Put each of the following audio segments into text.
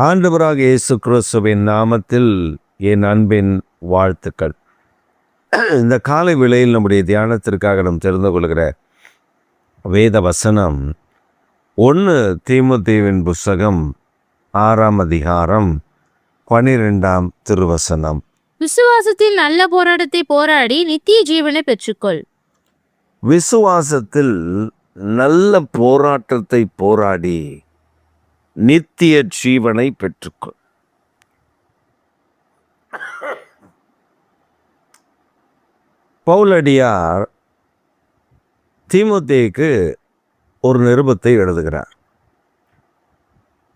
ஆண்டவராக இயேசு கிறிஸ்துவின் நாமத்தில் என் அன்பின் வாழ்த்துக்கள். இந்த காலை வேளையில் நம்முடைய தியானத்திற்காக நாம் தெரிந்து கொள்கிற வேத வசனம் 1 தீமோத்தேயுவின் புஸ்தகம் 6ஆம் அதிகாரம் 12ஆம் திருவசனம். விசுவாசத்தில் நல்ல போராட்டத்தை போராடி நித்திய ஜீவனை பெற்றுக்கொள். விசுவாசத்தில் நல்ல போராட்டத்தை போராடி நித்திய ஜீவனை பெற்றுக்கொள். பவுலடியார் தீமோத்தேயுக்கு ஒரு நிருபத்தை எழுதுகிறார்.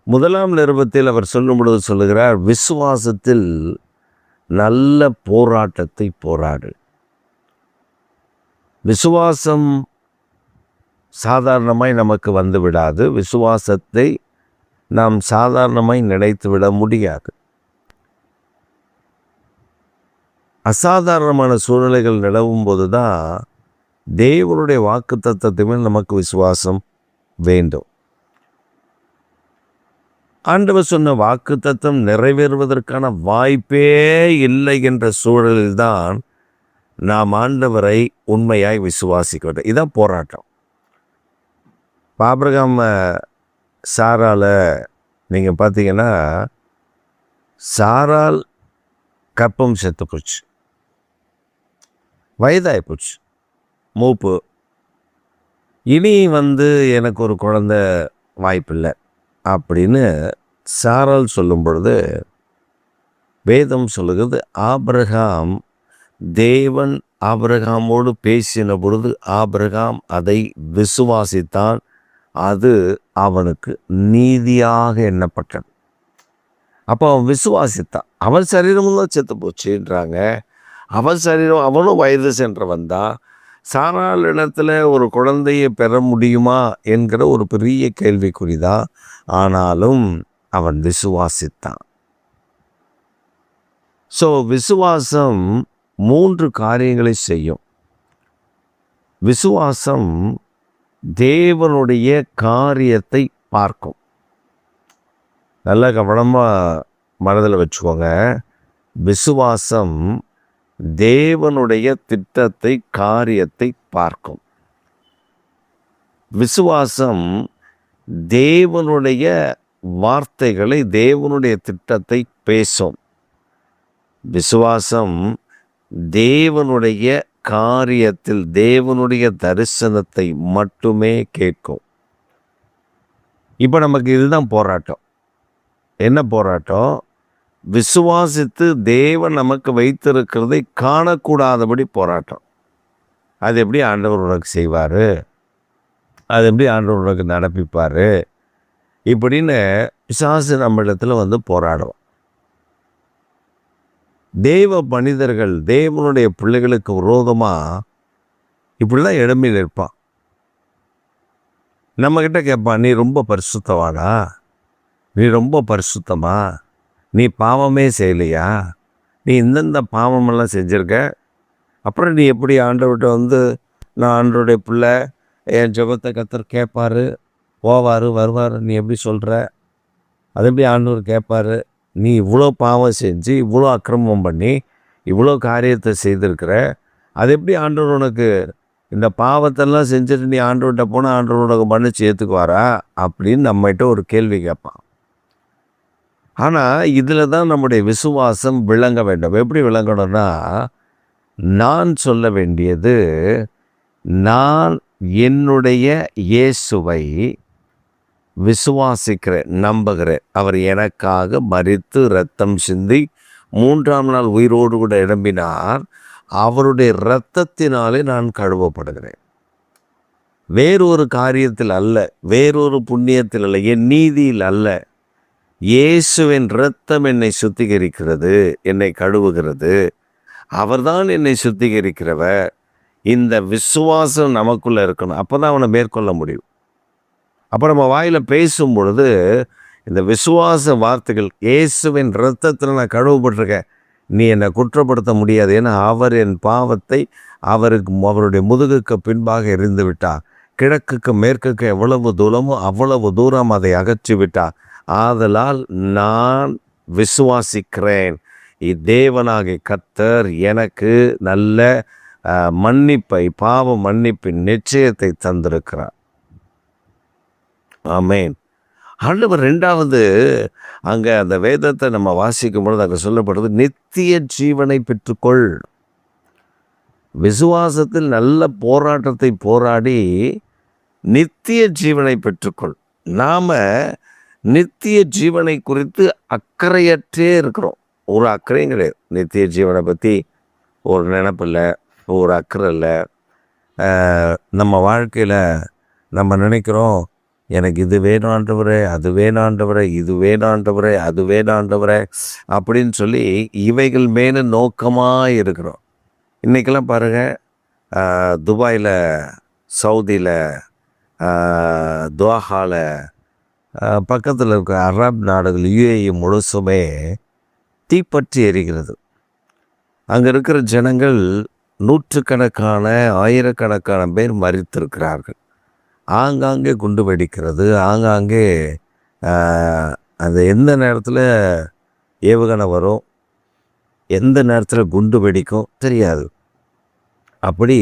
முதலாம் நிருபத்தில் அவர் சொல்லும் பொழுது சொல்லுகிறார், விசுவாசத்தில் நல்ல போராட்டத்தை போராடு. விசுவாசம் சாதாரணமாய் நமக்கு வந்து விடாது. விசுவாசத்தை நாம் சாதாரணமாய் நினைத்து விட முடியாது. அசாதாரணமான சூழ்நிலைகள் நிலவும் போது தான் தேவனுடைய வாக்குத்தத்தத்தின் மேல் நமக்கு விசுவாசம் வேண்டும். ஆண்டவர் சொன்ன வாக்குத்தத்தம் நிறைவேறுவதற்கான வாய்ப்பே இல்லை என்ற சூழலில்தான் நாம் ஆண்டவரை உண்மையாய் விசுவாசிக்க வேண்டும். இதான் போராட்டம். ஆபிரகாம் சாரால நீங்கள் பார்த்தீங்கன்னா, சாரால் கற்பம் செத்து போச்சு, வயதாகி போச்சு, மூப்பு. இனி எனக்கு ஒரு குழந்தை வாய்ப்பில்லை அப்படின்னு சாரால் சொல்லும் பொழுது வேதம் சொல்லுகிறது, ஆபிரகாம் தேவன் ஆபிரகாமோடு பேசின பொழுது ஆபிரகாம் அதை விசுவாசித்தான், அது அவனுக்கு நீதியாக எண்ணப்பட்டது. அப்போ அவன் விசுவாசித்தான். அவன் சரீரமும் தான் செத்து போச்சுன்றாங்க. அவன் சரீரம், அவனும் வயது சென்றவன் தான். சாராள் இடத்துல ஒரு குழந்தையை பெற முடியுமா என்கிற ஒரு பெரிய கேள்விக்குறிதான். ஆனாலும் அவன் விசுவாசித்தான். ஸோ விசுவாசம் 3 காரியங்களை செய்யும். விசுவாசம் தேவனுடைய காரியத்தை பார்க்கும். நல்ல கவனமாக மனதில் வச்சுக்கோங்க. விசுவாசம் தேவனுடைய திட்டத்தை, காரியத்தை பார்க்கும். விசுவாசம் தேவனுடைய வார்த்தைகளை, தேவனுடைய திட்டத்தை பேசும். விசுவாசம் தேவனுடைய காரியத்தில், தேவனுடைய தரிசனத்தை மட்டுமே கேட்கும். இப்போ நமக்கு இதுதான் போராட்டம். என்ன போராட்டம்? விசுவாசித்து தேவன் நமக்கு வைத்திருக்கிறதை காணக்கூடாதபடி போராட்டம். அது எப்படி ஆண்டவர் உனக்கு செய்வார், அது எப்படி ஆண்டவர் உனக்கு நடப்பிப்பார் இப்படின்னு பிசாசு நம்ம இடத்துல போராடுவோம். தேவ மனிதர்கள், தேவனுடைய பிள்ளைகளுக்கு விரோதமாக இப்படிலாம் இடமையில் இருப்பான். நம்மக்கிட்ட கேட்பான், நீ ரொம்ப பரிசுத்தவானா, நீ ரொம்ப பரிசுத்தமா, நீ பாவமே செய்யலையா, நீ இந்தந்த பாவமெல்லாம் செஞ்சுருக்க, அப்புறம் நீ எப்படி ஆண்டவர்கிட்ட நான் ஆண்டவருடைய பிள்ளை, என் ஜெபத்தை கர்த்தர் கேட்பார், போவார், வருவார், நீ எப்படி சொல்கிற? அது எப்படி ஆண்டவர் கேட்பார்? நீ இவ்வளோ பாவம் செஞ்சு, இவ்வளோ அக்கிரமம் பண்ணி, இவ்வளோ காரியத்தை செய்திருக்கிற, அது எப்படி ஆண்டவர் உனக்கு இந்த பாவத்தெல்லாம் செஞ்சுட்டு நீ ஆண்டவர்கிட்ட போனால் ஆண்டவர் உனக்கு மன்னிச்சு ஏற்றுக்குவாரா அப்படின்னு நம்மகிட்ட ஒரு கேள்வி கேட்பான். ஆனால் இதில் தான் நம்முடைய விசுவாசம் விளங்க வேண்டும். எப்படி விளங்கணும்னா, நான் சொல்ல வேண்டியது, நான் என்னுடைய இயேசுவை விசுவாசிக்கிறேன், நம்புகிறேன். அவர் எனக்காக மரித்து இரத்தம் சிந்தி 3ஆம் நாள் உயிரோடு கூட எழும்பினார். அவருடைய இரத்தத்தினாலே நான் கழுவப்படுகிறேன். வேறொரு காரியத்தில் அல்ல, வேறொரு புண்ணியத்தில் அல்ல, என் நீதியில் அல்ல. இயேசுவின் இரத்தம் என்னை சுத்திகரிக்கிறது, என்னை கழுவுகிறது. அவர்தான் என்னை சுத்திகரிக்கிறவர். இந்த விசுவாசம் நமக்குள்ளே இருக்கணும். அப்போ தான் அவனை மேற்கொள்ள முடியும். அப்போ நம்ம வாயில் பேசும் பொழுது இந்த விசுவாச வார்த்தைகள், இயேசுவின் இரத்தத்தில் நான் கழுவப்பட்டிருக்கேன், நீ என்னை குற்றப்படுத்த முடியாது. ஏன்னா அவர் என் பாவத்தை அவருடைய முதுகுக்கு பின்பாக எறிந்து விட்டார். கிழக்குக்கு மேற்குக்கு எவ்வளவு தூரமோ அவ்வளவு தூரம் அதை அகற்றி விட்டார். ஆதலால் நான் விசுவாசிக்கிறேன், தேவனாகிய கர்த்தர் எனக்கு நல்ல மன்னிப்பை, பாவ மன்னிப்பின் நிச்சயத்தை தந்திருக்கிறார். ஆமென். ஆண்டவர் ரெண்டாவது அங்கே அந்த வேதத்தை நம்ம வாசிக்கும் பொழுது அங்கே சொல்லப்படுது, நித்திய ஜீவனை பெற்றுக்கொள். விசுவாசத்தில் நல்ல போராட்டத்தை போராடி நித்திய ஜீவனை பெற்றுக்கொள். நாம் நித்திய ஜீவனை குறித்து அக்கறையற்றே இருக்கிறோம். ஒரு அக்கறையும் கிடையாது. நித்திய ஜீவனை பற்றி ஒரு நினைப்பில்லை, ஒரு அக்கறை இல்லை. நம்ம வாழ்க்கையில் நம்ம நினைக்கிறோம், எனக்கு இது வேணாண்டவரே, அது வேணாண்டவரே, இது வேணாண்டவரே, அது வேணாண்டவரே அப்படின்னு சொல்லி இவைகள் மேலே நோக்கமாக இருக்கிறோம். இன்றைக்கெல்லாம் பாருங்கள், துபாயில், சவுதியில், துவாஹாவில், பக்கத்தில் இருக்க அரப் நாடுகள், யுஏஇ முழுசுமே தீப்பற்றி எரிகிறது. அங்கே இருக்கிற ஜனங்கள் நூற்றுக்கணக்கான, ஆயிரக்கணக்கான பேர் மரித்திருக்கிறார்கள். ஆங்காங்கே குண்டு வெடிக்கிறது. ஆங்காங்கே அந்த எந்த நேரத்தில் ஏவுகணை வரும், எந்த நேரத்தில் குண்டு வெடிக்கும் தெரியாது. அப்படி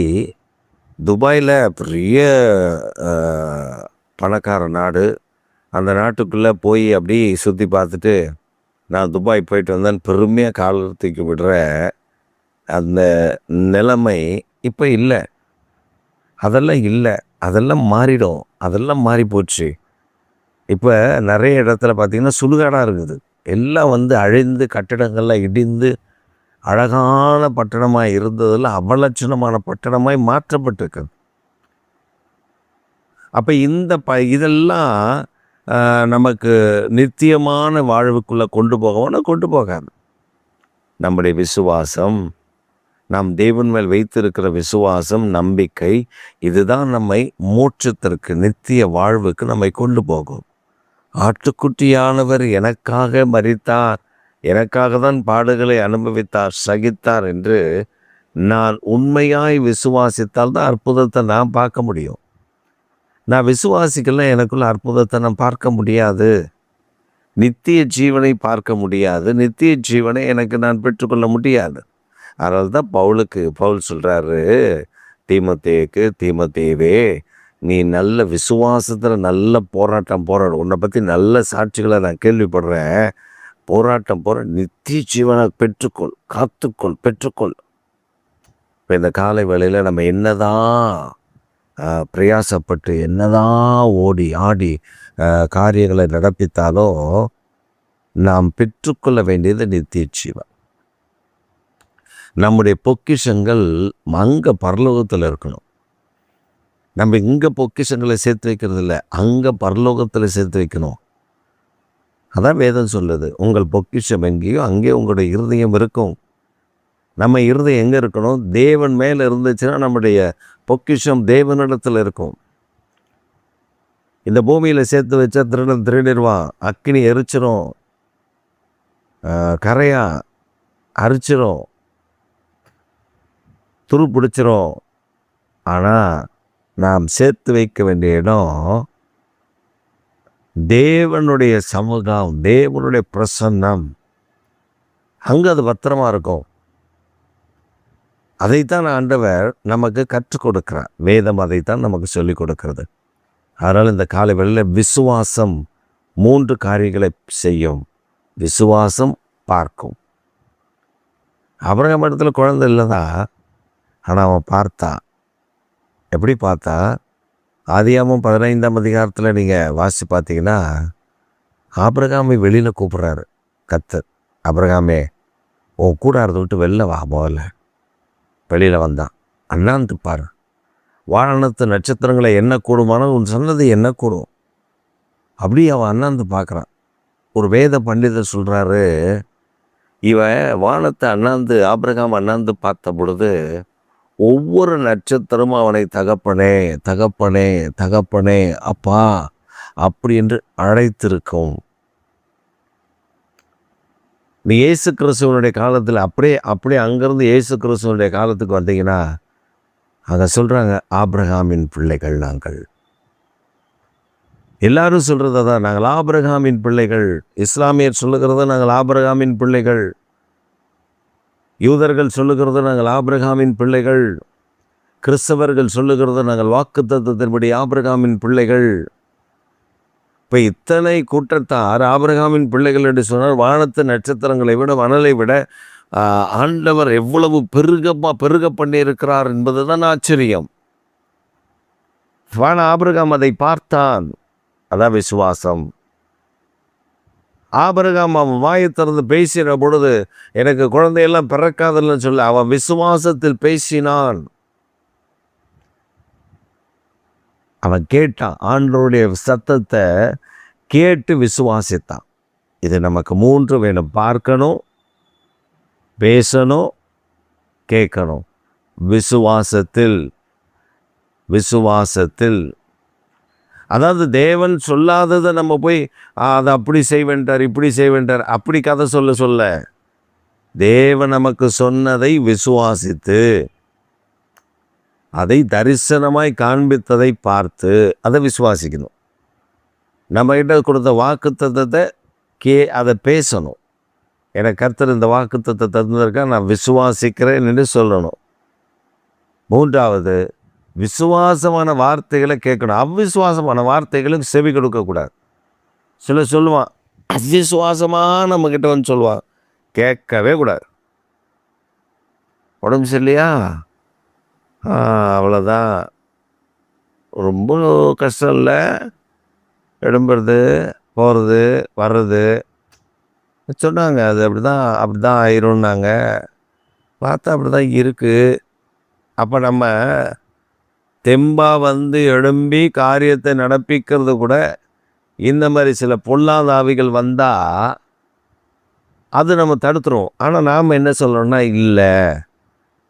துபாயில் பெரிய பணக்கார நாடு. அந்த நாட்டுக்குள்ளே போய் அப்படி சுற்றி பார்த்துட்டு, நான் துபாய் போயிட்டு வந்தேன்னு பெருமையாக கால் தூக்கி விடுற அந்த நிலைமை இப்போ இல்லை. அதெல்லாம் இல்லை, அதெல்லாம் மாறிடும். அதெல்லாம் மாறி போச்சு. இப்போ நிறைய இடத்துல பார்த்திங்கன்னா சுடுகாடாக இருக்குது. எல்லாம் அழிந்து, கட்டிடங்கள்லாம் இடிந்து, அழகான பட்டணமாக இருந்ததில் அவலட்சணமான பட்டணமாய் மாற்றப்பட்டிருக்குது. அப்போ இந்த இதெல்லாம் நமக்கு நித்தியமான வாழ்வுக்குள்ளே கொண்டு போகணும்னா கொண்டு போகாது. நம்முடைய விசுவாசம், நாம் தேவன் மேல் வைத்திருக்கிற விசுவாசம், நம்பிக்கை, இதுதான் நம்மை மோட்சத்திற்கு, நித்திய வாழ்வுக்கு நம்மை கொண்டு போகும். ஆட்டுக்குட்டியானவர் எனக்காக மரித்தார், எனக்காக தான் பாடுகளை அனுபவித்தார், சகித்தார் என்று நான் உண்மையாய் விசுவாசித்தால் தான் அற்புதத்தை நான் பார்க்க முடியும். நான் விசுவாசிக்கலாம், எனக்குள்ள அற்புதத்தை நான் பார்க்க முடியாது. நித்திய ஜீவனை பார்க்க முடியாது. நித்திய ஜீவனை எனக்கு நான் பெற்றுக்கொள்ள முடியாது. அதனால தான் பவுல் சொல்கிறாரு தீமோத்தேயுக்கு, தீமோத்தேயுவே, நீ நல்ல விசுவாசத்தில் நல்ல போராட்டம் போராடு. உன்னை பற்றி நல்ல சாட்சிகளை நான் கேள்விப்படுறேன். போராட்டம் நித்திய ஜீவனை பெற்றுக்கொள், காத்துக்கொள், பெற்றுக்கொள். இப்போ இந்த காலை வேளையில் நம்ம என்னதான் பிரயாசப்பட்டு, என்னதான் ஓடி ஆடி காரியங்களை நடப்பித்தாலும் நாம் பெற்றுக்கொள்ள வேண்டியது நித்திய ஜீவன். நம்முடைய பொக்கிஷங்கள் அங்கே பரலோகத்தில் இருக்கணும். நம்ம இங்கே பொக்கிஷங்களை சேர்த்து வைக்கிறது இல்லை, அங்கே பரலோகத்தில் சேர்த்து வைக்கணும். அதான் வேதம் சொல்லுது, உங்கள் பொக்கிஷம் எங்கேயோ அங்கே உங்களுடைய இருதயம் இருக்கும். நம்ம இருதயம் எங்கே இருக்கணும்? தேவன் மேலே இருந்துச்சுன்னா நம்முடைய பொக்கிஷம் தேவனிடத்தில் இருக்கும். இந்த பூமியில் சேர்த்து வச்சா திருடன் திருடிடுவான், அக்கினி எரிச்சிரும், கரையா அரிச்சிரும், துரு பிடிச்சிரும். ஆனால் நாம் சேர்த்து வைக்க வேண்டிய இடம் தேவனுடைய சமூகம், தேவனுடைய பிரசன்னம். அங்கே அது பத்திரமா இருக்கும். அதைத்தான் ஆண்டவர் நமக்கு கற்றுக் கொடுக்கிறார். வேதம் அதைத்தான் நமக்கு சொல்லிக் கொடுக்கிறது. அதனால் இந்த காலை வேளையில் விசுவாசம் 3 காரியங்களை செய்யும். விசுவாசம் பார்க்கும். ஆபிரகாம் இடத்துல குழந்தை இல்லைதா, ஆனால் அவன் பார்த்தா. எப்படி பார்த்தா? ஆதியாகமம் 15ஆம் அதிகாரத்தில் நீங்கள் வாசி பார்த்தீங்கன்னா, ஆபிரகாமை வெளியில் கூப்பிட்றாரு கர்த்தர். ஆபிரகாமே, உன் கூடாரத்தை விட்டு வெளில வா. முதல்ல வெளியில் வந்தான். அண்ணாந்து பாரு, வானத்து நட்சத்திரங்களை என்ன கூடுமான உன் சன்னதி என்ன கூடும். அப்படி அவன் அண்ணாந்து பார்க்குறான். ஒரு வேத பண்டிதர் சொல்கிறாரு, இவன் வானத்தை அண்ணாந்து, ஆபிரகாம் அண்ணாந்து பார்த்த பொழுது ஒவ்வொரு நட்சத்திரமும் அவனை தகப்பனே, தகப்பனே, தகப்பனே, அப்பா அப்படி என்று அழைத்திருக்கும். நீ இயேசு கிறிஸ்துவனுடைய காலத்தில் அப்படியே அங்கேருந்து இயேசு கிறிஸ்துவனுடைய காலத்துக்கு வந்தீங்கன்னா அங்கே சொல்கிறாங்க, ஆபிரகாமின் பிள்ளைகள் நாங்கள். எல்லாரும் சொல்கிறது தான், நாங்கள் ஆபிரகாமின் பிள்ளைகள். இஸ்லாமியர் சொல்லுகிறது நாங்கள் ஆபிரகாமின் பிள்ளைகள். யூதர்கள் சொல்லுகிறது நாங்கள் ஆபிரகாமின் பிள்ளைகள். கிறிஸ்தவர்கள் சொல்லுகிறது நாங்கள் வாக்குத்தத்தத்தின்படி ஆபிரகாமின் பிள்ளைகள். இப்போ இத்தனை கூட்டத்தார் ஆபிரகாமின் பிள்ளைகள் என்று சொன்னால், வானத்து நட்சத்திரங்களை விட மணலை விட ஆண்டவர் எவ்வளவு பெருக பண்ணியிருக்கிறார் என்பது தான் ஆச்சரியம். ஆபிரகாம் அதை பார்த்தான். அதான் விசுவாசம். ஆபிரகாம் அவன் வாயை திறந்து பேசின பொழுது எனக்கு குழந்தையெல்லாம் பிறக்காதுன்னு சொல்ல, அவன் விசுவாசத்தில் பேசினான். அவன் கேட்டான், ஆண்டவருடைய சத்தத்தை கேட்டு விசுவாசித்தான். இது நமக்கு 3 வேணும்: பார்க்கணும், பேசணும், கேட்கணும். விசுவாசத்தில் அதாவது தேவன் சொல்லாததை நம்ம போய் அதை அப்படி செய்வேன்ட்டார், இப்படி செய்வேன்ட்டார், அப்படி கதை சொல்ல தேவன் நமக்கு சொன்னதை விசுவாசித்து, அதை தரிசனமாய் காண்பித்ததை பார்த்து அதை விசுவாசிக்கணும். நம்மகிட்ட கொடுத்த வாக்குத்தத்தத்தை அதை பேசணும். எனக்கு கர்த்தர் இந்த வாக்குத்தத்தத்தை தந்ததற்காக நான் விசுவாசிக்கிறேன் என்று சொல்லணும். 3வது, விசுவாசமான வார்த்தைகளை கேட்கணும். அவ்விசுவாசமான வார்த்தைகளுக்கு செவி கொடுக்கக்கூடாது. சொல்லுவான், அவ்விசுவாசமாக நம்மக்கிட்ட வந்து சொல்லுவான், கேட்கவே கூடாது. உடம்பு சரியில்லையா, அவ்வளோதான், ரொம்ப கஷ்டம் இல்லை, எழும்புறது போகிறது வர்றது சொன்னாங்க, அது அப்படி தான் ஆயிரும்னாங்க. பார்த்தா அப்படி தான் இருக்குது. அப்போ நம்ம தெம்பாக வந்து எழும்பி காரியத்தை நடப்பிக்கிறது கூட இந்த மாதிரி சில பொல்லாத ஆவிகள் வந்தால் அது நம்ம தடுத்துருவோம். ஆனால் நாம் என்ன சொல்லணும்னா, இல்லை,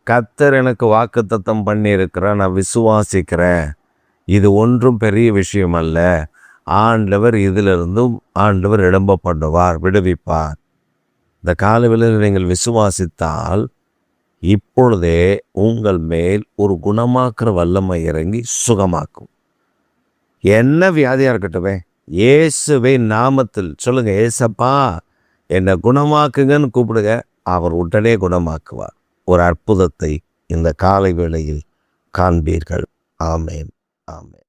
கர்த்தர் எனக்கு வாக்குத்தத்தம் பண்ணியிருக்கிறேன், நான் விசுவாசிக்கிறேன், இது ஒன்றும் பெரிய விஷயம் அல்ல, ஆண்டவர் இதிலிருந்தும் எழும்ப பண்ணுவார், விடுவிப்பார். இந்த காலவெளியில் நீங்கள் விசுவாசித்தால் இப்பொழுதே உங்கள் மேல் ஒரு குணமாக்குற வல்லமை இறங்கி சுகமாக்கும். என்ன வியாதியாக இருக்கட்டுமே, இயேசுவை நாமத்தில் சொல்லுங்க, ஏசப்பா என்னை குணமாக்குங்கன்னு கூப்பிடுங்க, அவர் உடனே குணமாக்குவார். ஒரு அற்புதத்தை இந்த காலை வேளையில் காண்பீர்கள். ஆமேன், ஆமேன்.